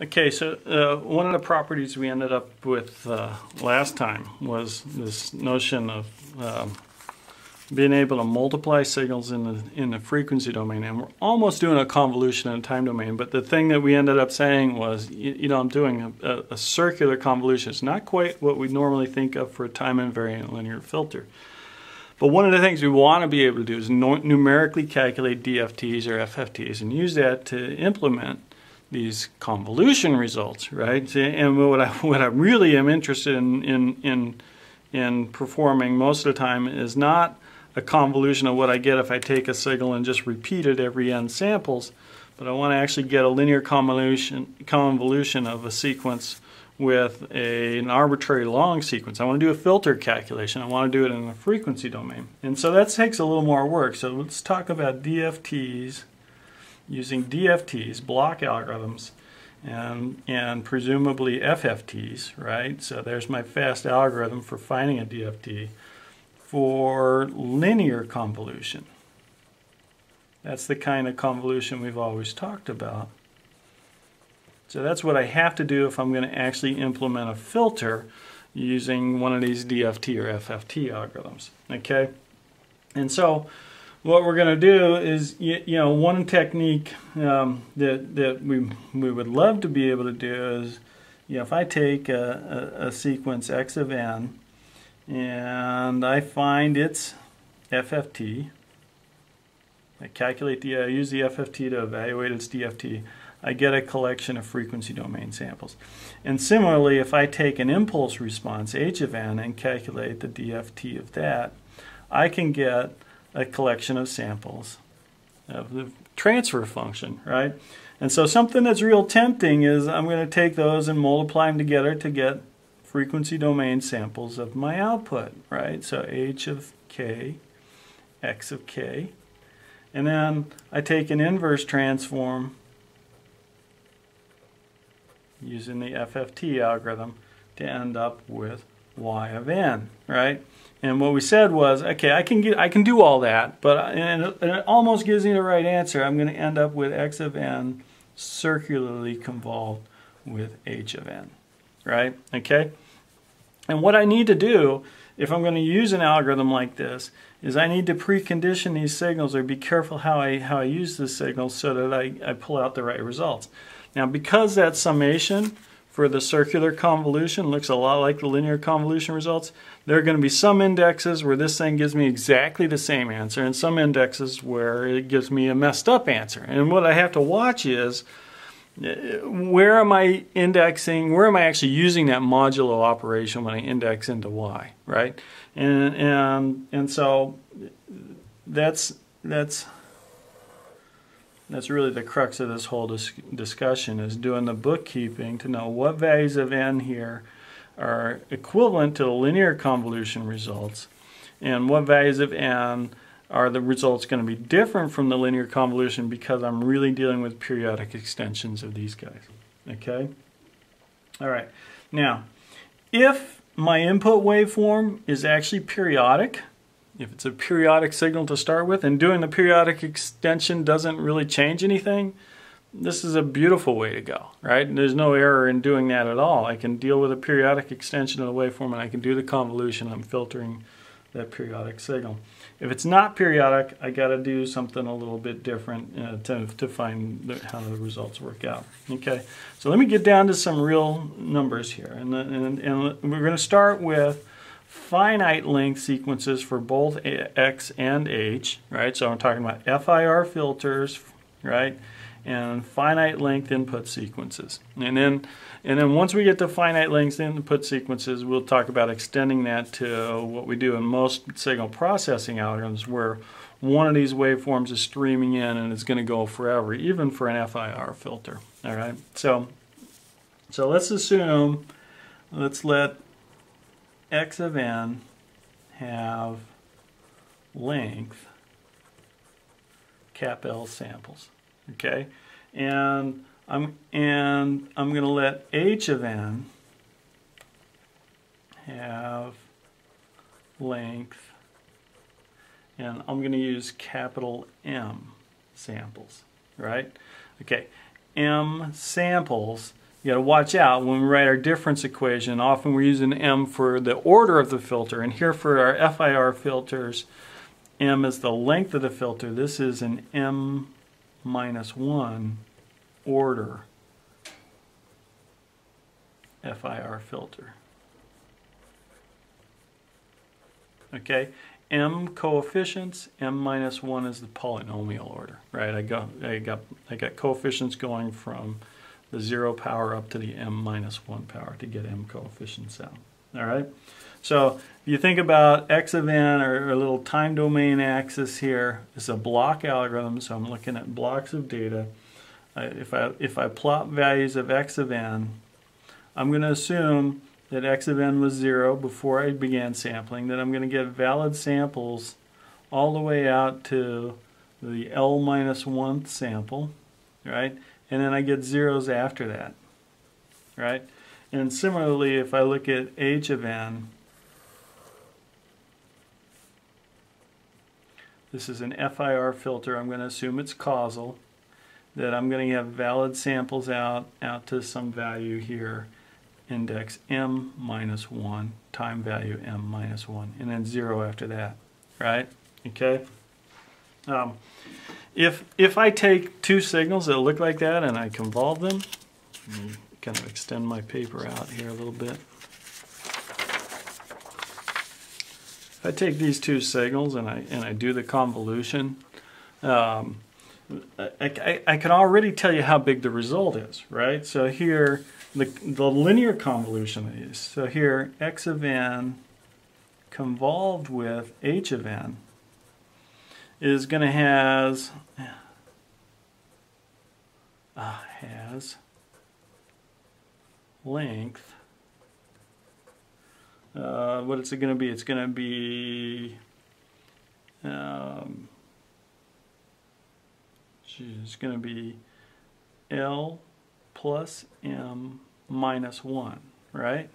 Okay, so one of the properties we ended up with last time was this notion of being able to multiply signals in the frequency domain, and we're almost doing a convolution in a time domain. But the thing that we ended up saying was, I'm doing a circular convolution. It's not quite what we normally think of for a time-invariant linear filter. But one of the things we want to be able to do is numerically calculate DFTs or FFTs and use that to implement these convolution results, right? And what I really am interested in performing most of the time is not a convolution of what I get if I take a signal and just repeat it every n samples, but I want to actually get a linear convolution of a sequence with an arbitrary long sequence. I want to do a filter calculation. I want to do it in a frequency domain. And so that takes a little more work. So let's talk about DFTs, using DFTs, block algorithms, and presumably FFTs, right? So there's my fast algorithm for finding a DFT for linear convolution. That's the kind of convolution we've always talked about. So that's what I have to do if I'm going to actually implement a filter using one of these DFT or FFT algorithms, okay? And so what we're going to do is, one technique that we would love to be able to do is, if I take a sequence x of n and I find its FFT, I use the FFT to evaluate its DFT, I get a collection of frequency domain samples. And similarly, if I take an impulse response, h of n, and calculate the DFT of that, I can get a collection of samples of the transfer function, right? And so something that's real tempting is I'm going to take those and multiply them together to get frequency domain samples of my output, right? So h of k, x of k, and then I take an inverse transform using the FFT algorithm to end up with y of n, right? And what we said was, okay, I can do all that, but and it almost gives me the right answer. I'm going to end up with x of n circularly convolved with h of n, right? Okay? And what I need to do, if I'm going to use an algorithm like this, is I need to precondition these signals or be careful how I use the signals so that I pull out the right results. Now, because that summation for the circular convolution looks a lot like the linear convolution results, there are going to be some indexes where this thing gives me exactly the same answer and some indexes where it gives me a messed up answer. And what I have to watch is where am I indexing, where am I actually using that modulo operation when I index into y, right? And so that's really the crux of this whole discussion, is doing the bookkeeping to know what values of n here are equivalent to the linear convolution results and what values of n are the results going to be different from the linear convolution because I'm really dealing with periodic extensions of these guys. Okay? All right. Now, if my input waveform is actually periodic, if it's a periodic signal to start with, and doing the periodic extension doesn't really change anything, this is a beautiful way to go, right? And there's no error in doing that at all. I can deal with a periodic extension of the waveform, and I can do the convolution. I'm filtering that periodic signal. If it's not periodic, I got to do something a little bit different to find how the results work out. Okay, so let me get down to some real numbers here, and we're going to start with finite length sequences for both x and h, right? So I'm talking about FIR filters, right? And finite length input sequences. And then once we get to finite length input sequences, we'll talk about extending that to what we do in most signal processing algorithms, where one of these waveforms is streaming in and it's going to go forever, even for an FIR filter. All right. So let's assume, let's let x of n have length cap L samples, okay, and I'm going to let h of n have length, and I'm going to use capital M samples, right? Okay, M samples you got to watch out when we write our difference equation. Often we're using m for the order of the filter, and here for our FIR filters, m is the length of the filter. This is an m minus 1 order FIR filter. Okay, m coefficients, m minus 1 is the polynomial order, right? I got coefficients going from the 0 power up to the m minus 1 power to get m coefficients out. All right, so if you think about x of n, or a little time domain axis here, it's a block algorithm, so I'm looking at blocks of data. If I plot values of x of n, I'm going to assume that x of n was 0 before I began sampling, that I'm going to get valid samples all the way out to the L minus 1th sample, right? And then I get zeros after that, right? And similarly, if I look at h of n, this is an FIR filter. I'm going to assume it's causal, that I'm going to have valid samples out to some value here, index m minus 1, time value m minus 1, and then 0 after that, right? Okay. If I take two signals that look like that and I convolve them, let me kind of extend my paper out here a little bit. If I take these two signals and I do the convolution, I can already tell you how big the result is, right? So here, the linear convolution of these. So here, x of n convolved with h of n is going to has length. What is it going to be? It's going to be it's going to be L plus m minus 1, right?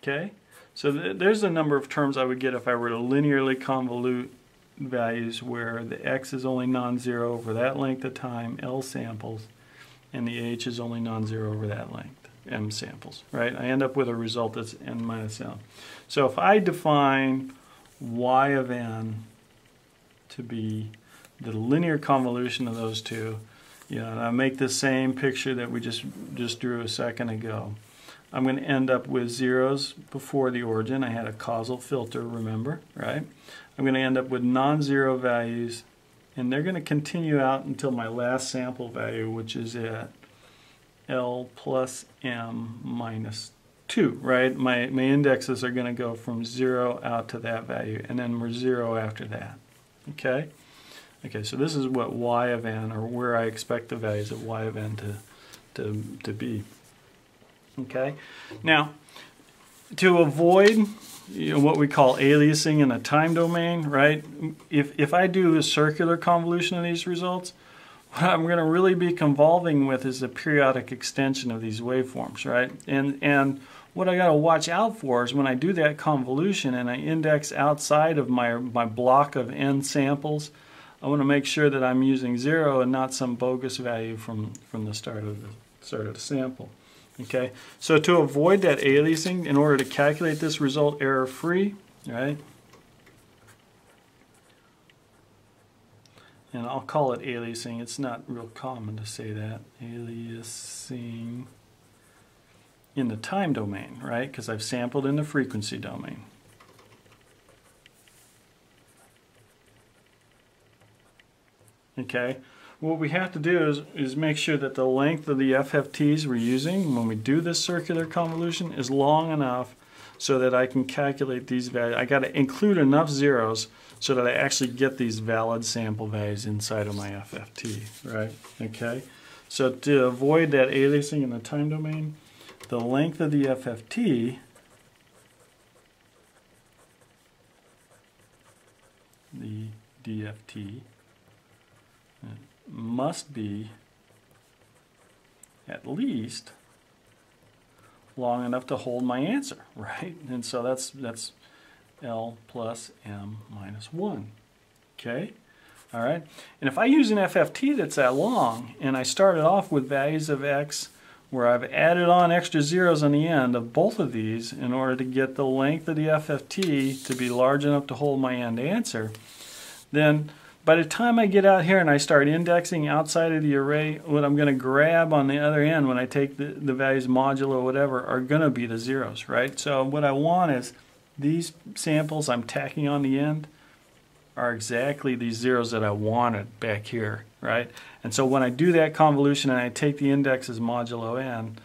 Okay, so there's a number of terms I would get if I were to linearly convolute values where the x is only non-zero over that length of time, L samples, and the h is only non-zero over that length, m samples, right? I end up with a result that's n minus m. So if I define y of n to be the linear convolution of those two, you know, and I make the same picture that we just drew a second ago, I'm going to end up with zeros before the origin. I had a causal filter, remember, right? I'm going to end up with non-zero values, and they're going to continue out until my last sample value, which is at L plus m minus 2, right? My indexes are going to go from 0 out to that value, and then we're 0 after that, okay? Okay, so this is what y of n, or where I expect the values of y of n to be. Okay, now to avoid what we call aliasing in a time domain, right? If I do a circular convolution of these results, what I'm going to really be convolving with is a periodic extension of these waveforms, right? And what I got to watch out for is when I do that convolution and I index outside of my block of n samples, I want to make sure that I'm using 0 and not some bogus value from the start of the sample. Okay, so to avoid that aliasing, in order to calculate this result error-free, right? And I'll call it aliasing. It's not real common to say that. Aliasing in the time domain, right? Because I've sampled in the frequency domain. Okay, what we have to do is make sure that the length of the FFTs we're using when we do this circular convolution is long enough so that I can calculate these values. I got to include enough zeros so that I actually get these valid sample values inside of my FFT, right? Okay, so to avoid that aliasing in the time domain, the length of the FFT, the DFT, must be at least long enough to hold my answer, right? And so that's L plus m minus 1. Okay? All right, and if I use an FFT that's that long, and I started off with values of x where I've added on extra zeros on the end of both of these in order to get the length of the FFT to be large enough to hold my end answer, then by the time I get out here and I start indexing outside of the array, what I'm going to grab on the other end when I take the values modulo whatever are going to be the zeros, right? So what I want is these samples I'm tacking on the end are exactly these zeros that I wanted back here, right? And so when I do that convolution and I take the indexes modulo n,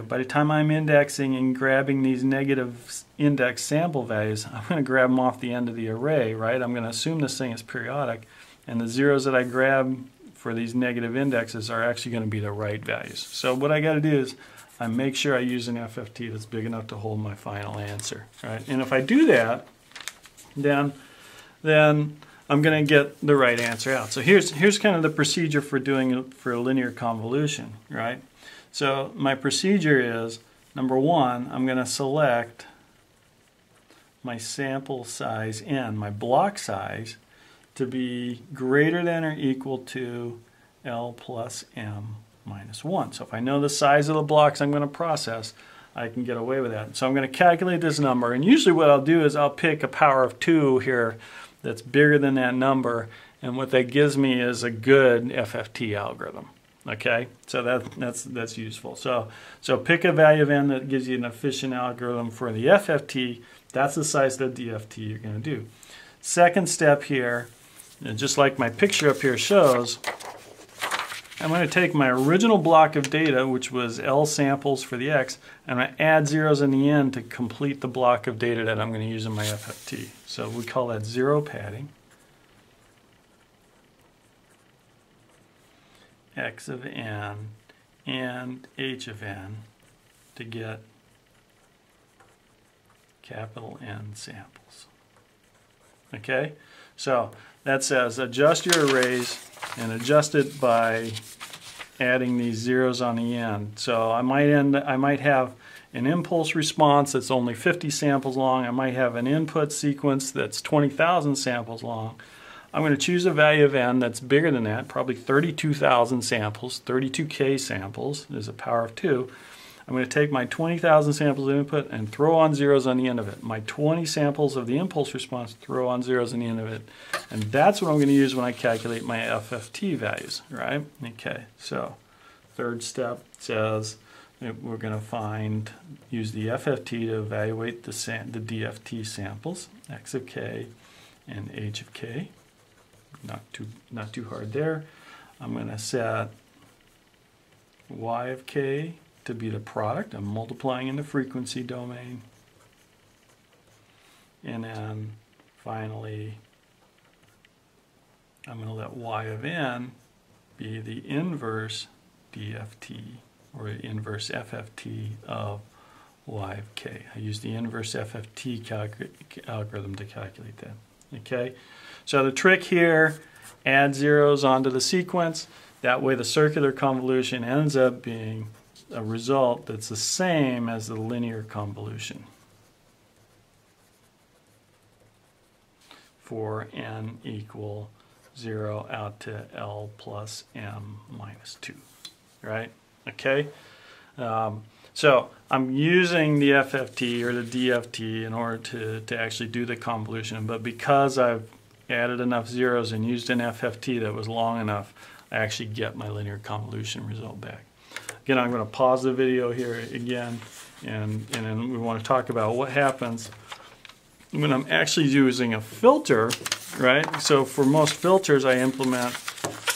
by the time I'm indexing and grabbing these negative index sample values, I'm going to grab them off the end of the array, right? I'm going to assume this thing is periodic, and the zeros that I grab for these negative indexes are actually going to be the right values. So what I got to do is I make sure I use an FFT that's big enough to hold my final answer, right? And if I do that, then I'm going to get the right answer out. So here's kind of the procedure for doing it for a linear convolution, right? So my procedure is, number one, I'm going to select my sample size n, my block size, to be greater than or equal to L plus M minus 1. So if I know the size of the blocks I'm going to process, I can get away with that. So I'm going to calculate this number, and usually what I'll do is I'll pick a power of 2 here that's bigger than that number, and what that gives me is a good FFT algorithm. Okay, so that's useful. So pick a value of n that gives you an efficient algorithm for the FFT. That's the size of the DFT you're going to do. Second step here, and just like my picture up here shows, I'm going to take my original block of data, which was L samples for the x, and I add zeros in the end to complete the block of data that I'm going to use in my FFT. So we call that zero padding. X of n and h of n to get capital N samples. Okay, so that says adjust your arrays and adjust it by adding these zeros on the end. So I might have an impulse response that's only 50 samples long. I might have an input sequence that's 20,000 samples long. I'm going to choose a value of n that's bigger than that, probably 32,000 samples, 32K samples. There's a power of 2. I'm going to take my 20,000 samples of input and throw on zeros on the end of it. My 20 samples of the impulse response, throw on zeros on the end of it. And that's what I'm going to use when I calculate my FFT values, right? Okay, so third step says that we're going to use the FFT to evaluate the DFT samples, x of k and h of k. Not too hard there. I'm going to set y of k to be the product. I'm multiplying in the frequency domain. And then finally, I'm going to let y of n be the inverse DFT, or the inverse FFT of y of k. I use the inverse FFT algorithm to calculate that. Okay, so the trick here, add zeros onto the sequence. That way the circular convolution ends up being a result that's the same as the linear convolution for n equal 0 out to L plus M minus 2, right? Okay, so I'm using the FFT or the DFT in order to actually do the convolution, but because I've added enough zeros and used an FFT that was long enough, I actually get my linear convolution result back. Again, I'm going to pause the video here again, and then we want to talk about what happens when I'm actually using a filter, right? So for most filters I implement,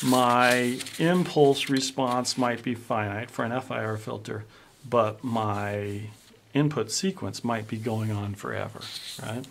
my impulse response might be finite for an FIR filter, but my input sequence might be going on forever, right?